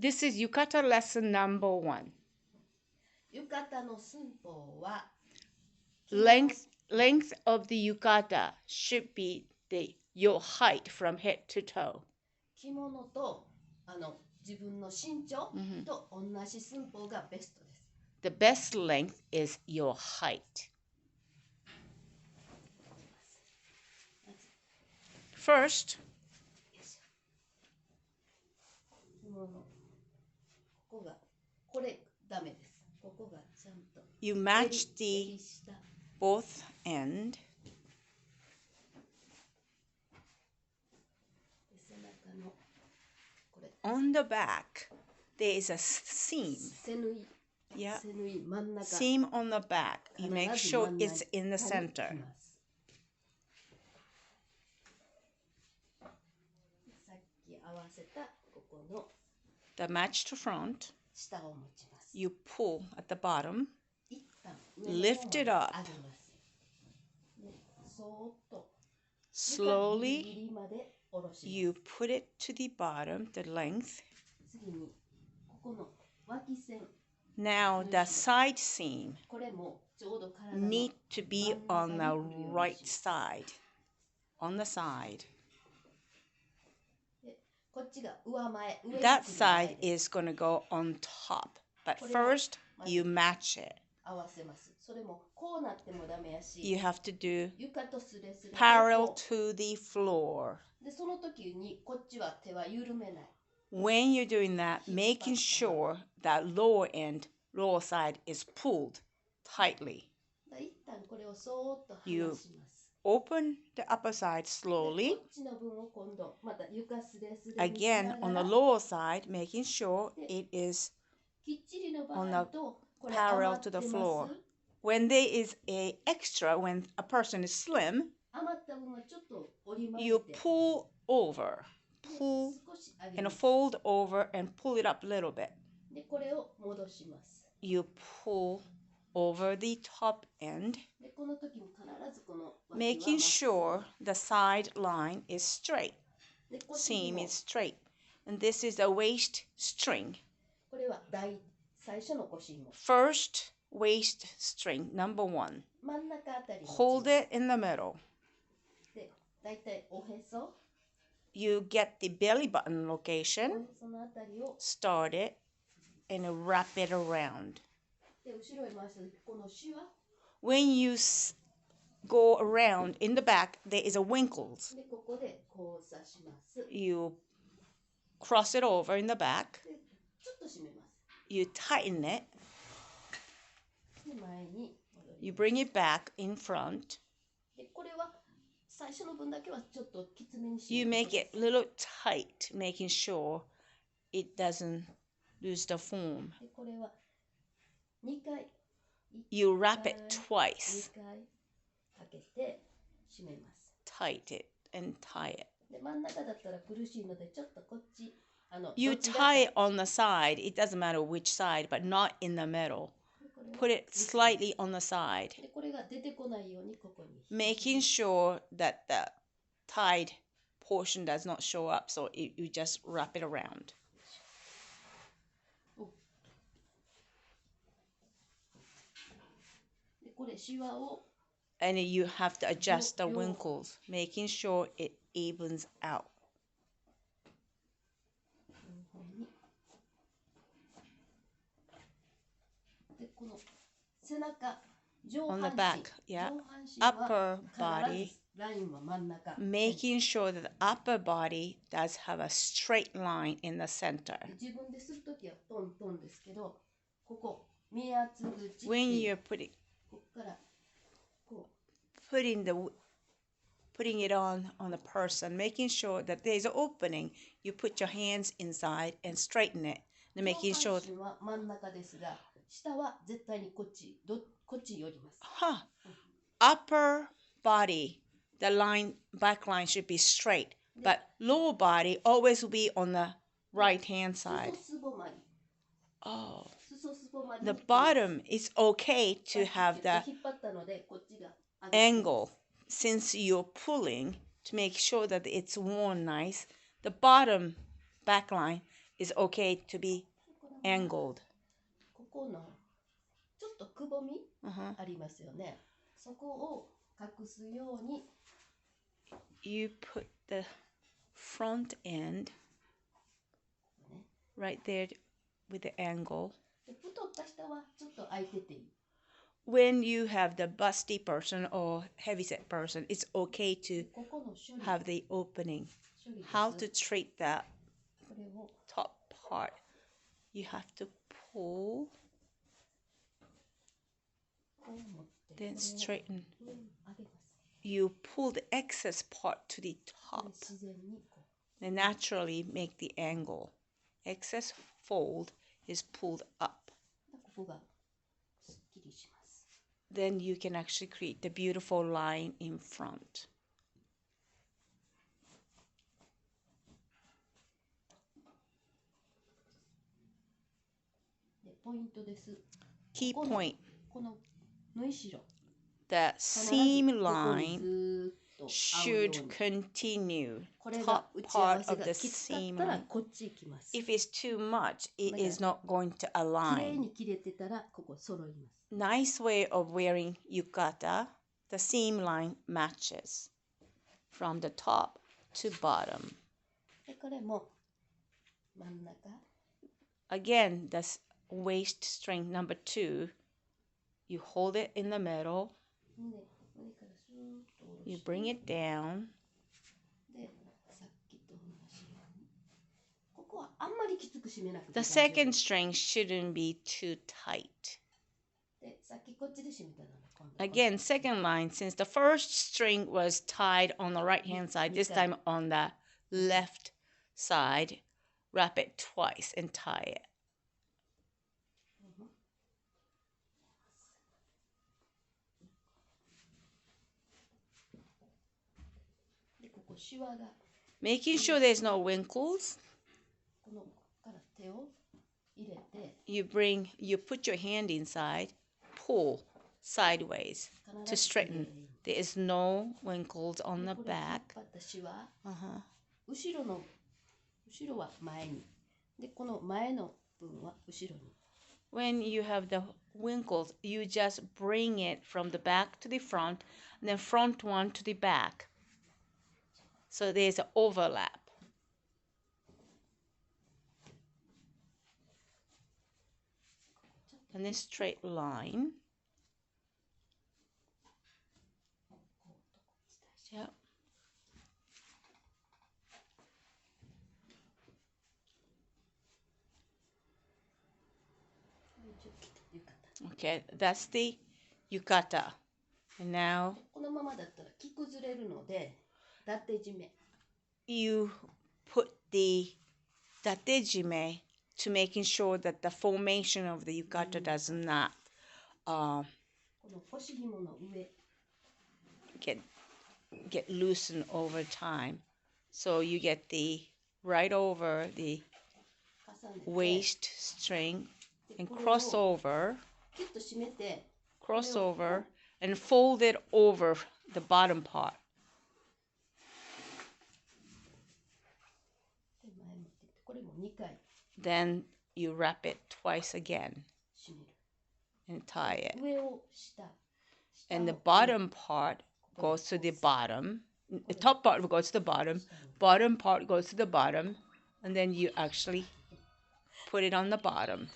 This is Yukata lesson number 1. 浴衣の寸法は Length of the yukata should be your height from head to toe. 着物と自分の身長と同じ寸法がベストです。The best length is your height. First, 着物これダメです。ここがちゃんと you match 襟 the 下 both end. で背中のこれ On the back, there is a seam. 背縫い Yeah, 背縫い真ん中 seam on the back. You make 必ず sure 真ん中 it's in the に center. 来ますさっき合わせたここの The matched front, 下を持ちます。 you pull at the bottom, 一旦上の方 lift it まで up. 上げますでそーっと slowly ギリギリまで下ろします you put it to the bottom, the length. 次にここの脇線 Now the side seam これもちょうど体の need to be on 真ん the 中に来るように right します side. On the side. でこっちが上前上に来る That 前 side です is going to go on top. But これを first, you match it. 合わせますそれもこうなってもダメやし You have to do 床とスレスレで parallel こ to the floor. うでその時にこっちは手は緩めない When you're doing that, making sure that lower side is pulled tightly. だ一旦これをそーっと離 You します open the upper side で slowly. こっちの分を今度また床スレスレにし Again, な on が the ら lower side, making sure it is きっちりの場 on 合 the とこれ parallel 余って to ま the す floor. When there is a extra, when a person is slim, 余った分はちょっと折り曲げ you て pull over, で pull 少し上げ and ます fold over and pull it up a little bit. でこれを戻します You pull over the top end, でこの時に必ずこの脇は making sure the side line is straight, でこっちに seam も is straight. And this is a waist string. これは最初の腰紐 First waist string, number 1. 真ん中あたりに Hold it in the middle. でだいたいおへそ You get the belly button お location, へそのあたりを start it, and wrap it around. で後ろへ回した時このシワ When you go around in the back, there is a wrinkles. でここで交差します You cross it over in the back. でちょっと締めます You tighten it. で前に戻り You bring it back in front. でこれは最初の分だけはちょっときつめにし You め make it a little tight, making sure it doesn't lose the form. でこれは2回 You wrap it 2 twice. 回かけて締めます Tight it and tie it. で真ん中だったら苦しいのでちょっとこっちど You っちが tie it on the side. It doesn't matter which side, but not in the middle. これ Put it slightly on the side, でこれが出てこないようにここに making sure that the tied portion does not show up. So you just wrap it around. でこれシワを And you have to adjust the wrinkles, making sure it evens out. でこの背中上 On 半 the 身 back, yeah. 上半身は Upper 必 body, ずラインは真ん中 making sure that the upper body does have a straight line in the center. 自分でするときはトントンですけどここ目圧口って When いう you're putting ここからこ putting it on the person, making sure that there's an opening. You put your hands inside and straighten it, う and making 上 sure. 半身は真ん中ですが下は絶対にこっち寄ります Upper body, the back line should be straight, but lower body always will be on the right hand 裾 side. すぼまり Oh, 裾すぼまり the bottom is okay to have the 引っ張ったのでこっちが上げて angle. Since you're pulling to make sure that it's worn nice, the bottom back line is okay to be angled. ここのちょっとくぼみ Uh-huh. ありますよね。そこを隠すように You put the front end ね。 right there with the angle. で太った下はちょっと開いてていい。 When you have the busty person or heavyset person, it's okay to ここの処理 have the opening. 処理です。 How to treat that これを top part? You have to pull, こう持って then これを straighten. 上に上げます。 You pull the excess part to the これ top 自然にこ and naturally make the angle. Excess fold is pulled up. うここがすっきりします。 Then you can actually create the beautiful line in front. でポイントです。 Key ここの point, この縫い代 the 必ず seam ここに line ずーっと合うよ should うに。 continue これ top が打ち合わ part せ of が the きつか seam ったら line. こっち行きます。 If it's too much, it Okay. is not going to きれい align. に切れてたらここ揃います。 Nice way of wearing yukata, the seam line matches from the top to bottom. でこれも真ん中 Again, the waist string number 2, you hold it in the middle, 胸からスーッと下ろ you して bring it down. でさっきと同じようにここはあんまりきつく締めなくて The 大丈夫 second string shouldn't be too tight. でさっきこっちで締めたの今度 Again, second line, since the first string was tied on the right hand side, this time on the left side, wrap it twice and tie it. でここシワが Making sure there's no wrinkles, このここから手を入れて you put your hand inside, pull sideways to straighten. There is no wrinkles on the これ引っ back. 張ったシワ Uh-huh. 後ろは前にでこの前の分は後ろに When you have the wrinkles, you just bring it from the back to the front, and then front one to the back. So there's an overlap. And then straight line. Yep. Okay, that's the yukata. And now このままだったら着崩れるので伊達締め you put the datejime to making sure that the formation of the yukata does not この腰紐の上 get loosened over time. So you get the right over the 重ねて waist string で and これを cross over, キュッと締めて cross over, and fold it over the bottom part. で前持ってきてこれも2回 Then you wrap it twice again 締める and tie it. 上を下 And the 下を bottom part goes to the bottom. The top part goes to the bottom. Bottom part goes to the bottom. And then you actually put it on the bottom.